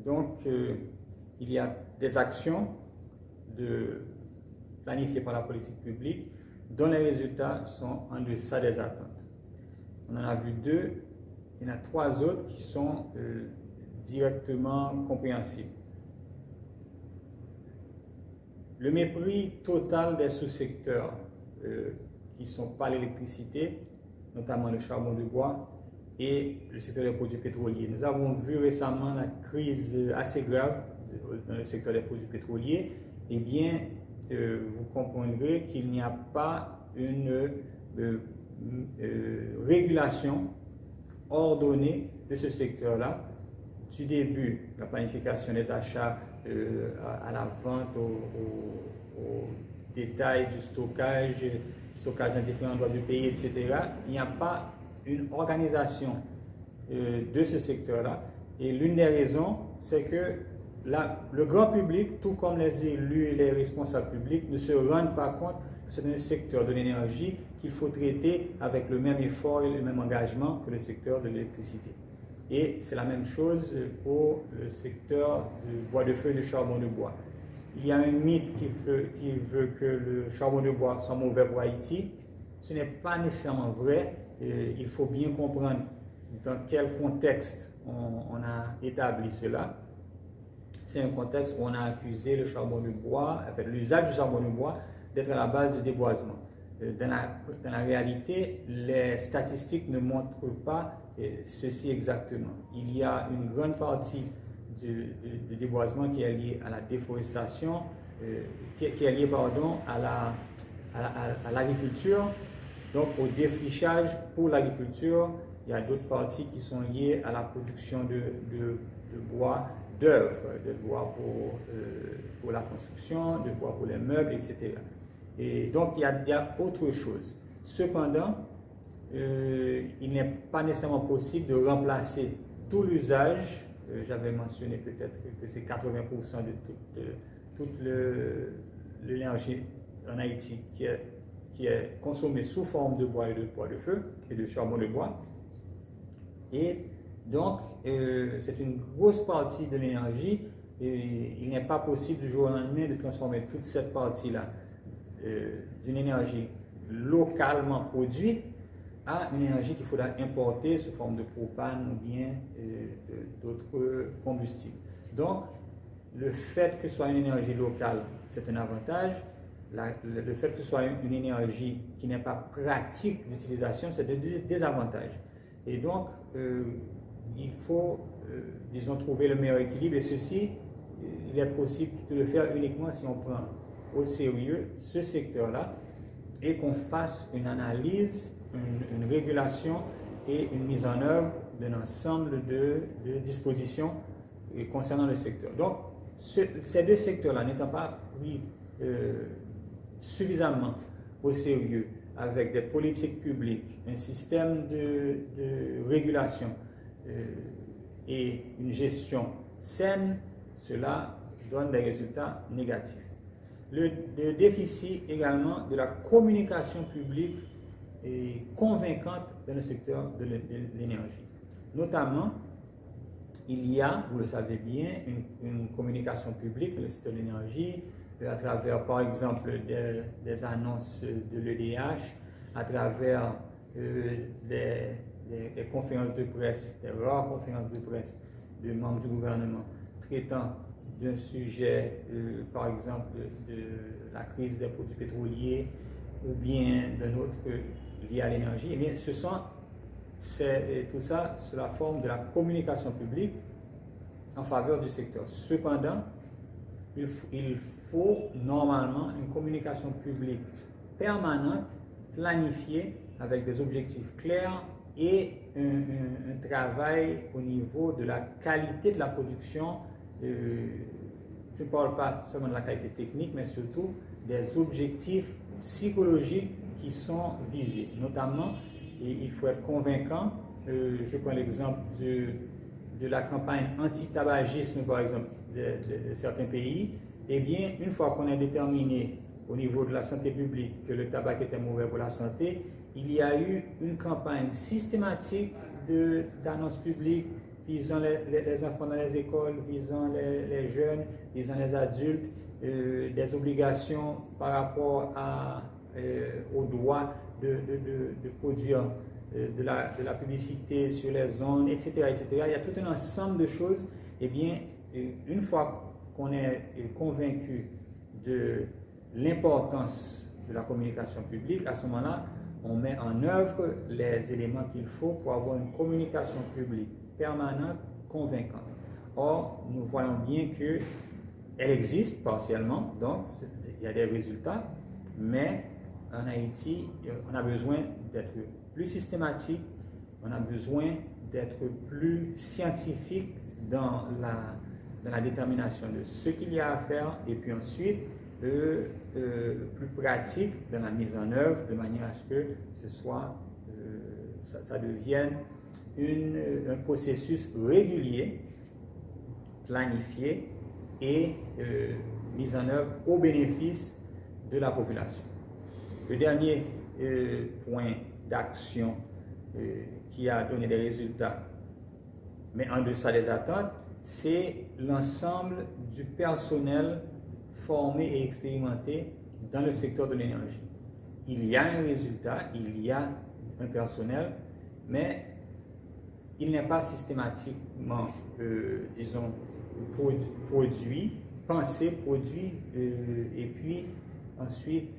donc, il y a des actions planifiées par la politique publique dont les résultats sont en deçà des attentes. On en a vu 2, il y en a 3 autres qui sont directement compréhensibles. Le mépris total des sous-secteurs qui ne sont pas l'électricité, notamment le charbon de bois et le secteur des produits pétroliers. Nous avons vu récemment la crise assez grave dans le secteur des produits pétroliers. Eh bien, vous comprendrez qu'il n'y a pas une régulation ordonnée de ce secteur-là, du début, la planification des achats à la vente, au détail du stockage dans différents endroits du pays, etc. Il n'y a pas une organisation de ce secteur-là. Et l'une des raisons, c'est que le grand public, tout comme les élus et les responsables publics, ne se rendent pas compte que c'est un secteur de l'énergie qu'il faut traiter avec le même effort et le même engagement que le secteur de l'électricité. Et c'est la même chose pour le secteur du bois de feu et du charbon de bois. Il y a un mythe qui veut que le charbon de bois soit mauvais pour Haïti. Ce n'est pas nécessairement vrai. Il faut bien comprendre dans quel contexte on a établi cela. C'est un contexte où on a accusé le charbon de bois, en fait, l'usage du charbon de bois, d'être à la base du déboisement. Dans la réalité, les statistiques ne montrent pas ceci exactement. Il y a une grande partie du déboisement qui est liée à la déforestation, qui est liée à l'agriculture, donc au défrichage pour l'agriculture. Il y a d'autres parties qui sont liées à la production de bois d'œuvre, de bois pour la construction, de bois pour les meubles, etc. Et donc il y a autre chose. Cependant, il n'est pas nécessairement possible de remplacer tout l'usage. J'avais mentionné peut-être que c'est 80% de toute l'énergie en Haïti qui est consommée sous forme de bois et de bois de feu et de charbon de bois. Et donc, c'est une grosse partie de l'énergie et il n'est pas possible du jour au lendemain de transformer toute cette partie-là d'une énergie localement produite à une énergie qu'il faudra importer sous forme de propane ou bien d'autres combustibles. Donc, le fait que ce soit une énergie locale, c'est un avantage. Le fait que ce soit une énergie qui n'est pas pratique d'utilisation, c'est un désavantage. Et donc, il faut, disons, trouver le meilleur équilibre. Et ceci, il est possible de le faire uniquement si on prend au sérieux ce secteur-là et qu'on fasse une analyse, une régulation et une mise en œuvre d'un ensemble de dispositions concernant le secteur. Donc, ces deux secteurs-là n'étant pas pris suffisamment au sérieux avec des politiques publiques, un système de régulation et une gestion saine, cela donne des résultats négatifs. Le déficit également de la communication publique est convaincante dans le secteur de l'énergie. Notamment, il y a, vous le savez bien, une communication publique dans le secteur de l'énergie à travers, par exemple, des annonces de l'EDH, à travers des conférences de presse, des rares conférences de presse de membres du gouvernement traitant d'un sujet, par exemple, de la crise des produits pétroliers ou bien d'un autre lié à l'énergie. Eh bien, tout ça sous la forme de la communication publique en faveur du secteur. Cependant, il faut normalement une communication publique permanente, planifiée, avec des objectifs clairs et un travail au niveau de la qualité de la production. Je ne parle pas seulement de la qualité technique, mais surtout des objectifs psychologiques qui sont visés. Notamment, il faut être convaincant. Je prends l'exemple de la campagne anti-tabagisme, par exemple, de certains pays. Eh bien, une fois qu'on a déterminé au niveau de la santé publique que le tabac était mauvais pour la santé, il y a eu une campagne systématique d'annonces publiques visant les enfants dans les écoles, visant les jeunes, visant les adultes, des obligations par rapport au droit de produire de la publicité sur les ondes, etc., etc. Il y a tout un ensemble de choses. Eh bien, une fois qu'on est convaincu de l'importance de la communication publique, à ce moment-là, on met en œuvre les éléments qu'il faut pour avoir une communication publique permanente, convaincante. Or, nous voyons bien qu'elle existe partiellement, donc il y a des résultats, mais en Haïti, on a besoin d'être plus systématique, on a besoin d'être plus scientifique dans la détermination de ce qu'il y a à faire, et puis ensuite plus pratique dans la mise en œuvre, de manière à ce que ce soit, ça devienne un processus régulier, planifié et mis en œuvre au bénéfice de la population. Le dernier point d'action qui a donné des résultats, mais en deçà des attentes, c'est l'ensemble du personnel formé et expérimenté dans le secteur de l'énergie. Il y a un résultat, il y a un personnel, mais il n'est pas systématiquement, disons, produit, pensé, produit, et puis ensuite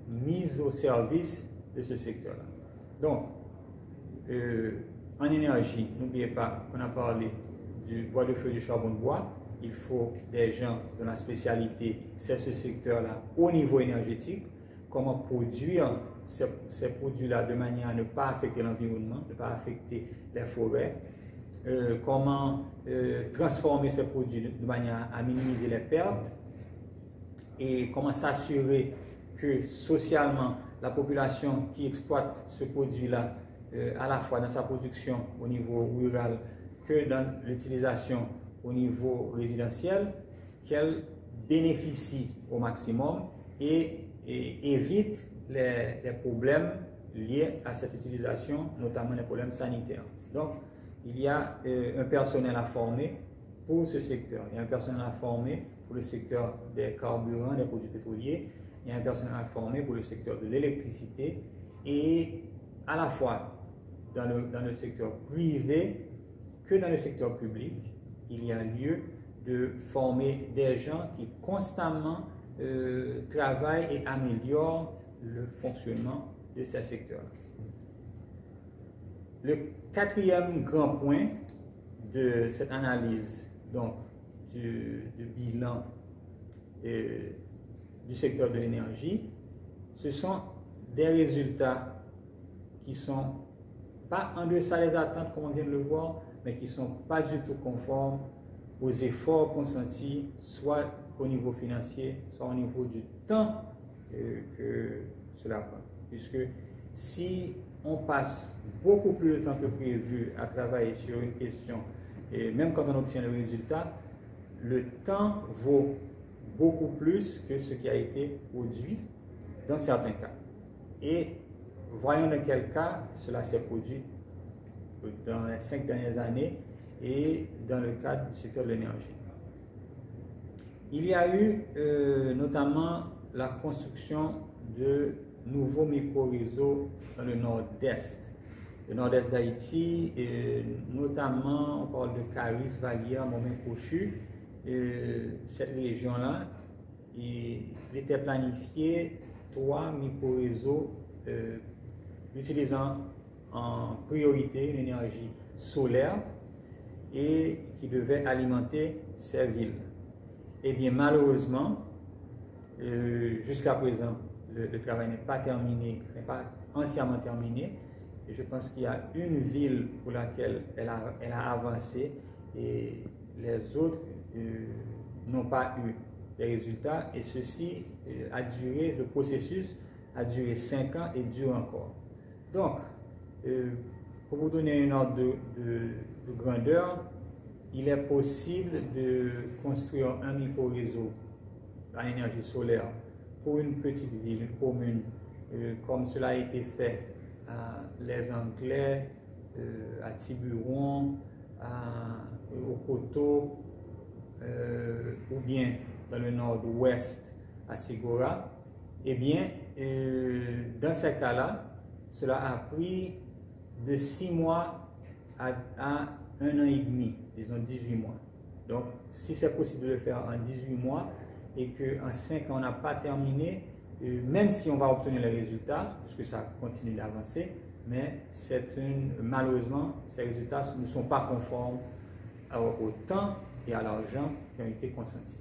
mis au service de ce secteur-là. Donc, en énergie, n'oubliez pas qu'on a parlé du bois de feu, du charbon de bois. Il faut des gens dont la spécialité, c'est ce secteur-là au niveau énergétique. Comment produire ces produits-là de manière à ne pas affecter l'environnement, ne pas affecter les forêts. Comment transformer ces produits de manière à minimiser les pertes. Et comment s'assurer que socialement, la population qui exploite ce produit-là, à la fois dans sa production au niveau rural que dans l'utilisation au niveau résidentiel, qu'elle bénéficie au maximum et évite les problèmes liés à cette utilisation, notamment les problèmes sanitaires. Donc, il y a un personnel à former pour ce secteur. Il y a un personnel à former pour le secteur des carburants, des produits pétroliers. Il y a un personnel à former pour le secteur de l'électricité. Et à la fois dans le secteur privé que dans le secteur public, il y a lieu de former des gens qui constamment travaillent et améliorent le fonctionnement de ces secteurs. Le quatrième grand point de cette analyse donc, du bilan du secteur de l'énergie, ce sont des résultats qui ne sont pas en deçà des attentes, comme on vient de le voir, mais qui ne sont pas du tout conformes aux efforts consentis, soit au niveau financier, soit au niveau du temps que cela prend. Puisque si on passe beaucoup plus de temps que prévu à travailler sur une question, et même quand on obtient le résultat, le temps vaut beaucoup plus que ce qui a été produit dans certains cas. Et voyons dans quel cas cela s'est produit dans les 5 dernières années et dans le cadre du secteur de l'énergie. Il y a eu notamment la construction de nouveaux micro-réseaux dans le nord-est. Le nord-est d'Haïti, notamment, on parle de Caris, Vallière, Montmin-Cochu. Cette région-là, il était planifié 3 micro-réseaux utilisant en priorité l'énergie solaire et qui devaient alimenter ces villes. Eh bien, malheureusement, jusqu'à présent, le travail n'est pas terminé, n'est pas entièrement terminé. Et je pense qu'il y a une ville pour laquelle elle a avancé et les autres n'ont pas eu les résultats. Et ceci a duré, le processus a duré 5 ans et dure encore. Donc, pour vous donner une ordre de grandeur, il est possible de construire un micro-réseau à énergie solaire pour une petite ville, une commune, comme cela a été fait à Les Anglais, à Tiburon, au Coteau ou bien dans le nord-ouest à Ségora, eh bien, dans ces cas-là, cela a pris de 6 mois à 1 an et demi, disons 18 mois. Donc, si c'est possible de le faire en 18 mois et qu'en 5 ans on n'a pas terminé, même si on va obtenir les résultats, puisque ça continue d'avancer, mais malheureusement, ces résultats ne sont pas conformes au temps et à l'argent qui ont été consentis.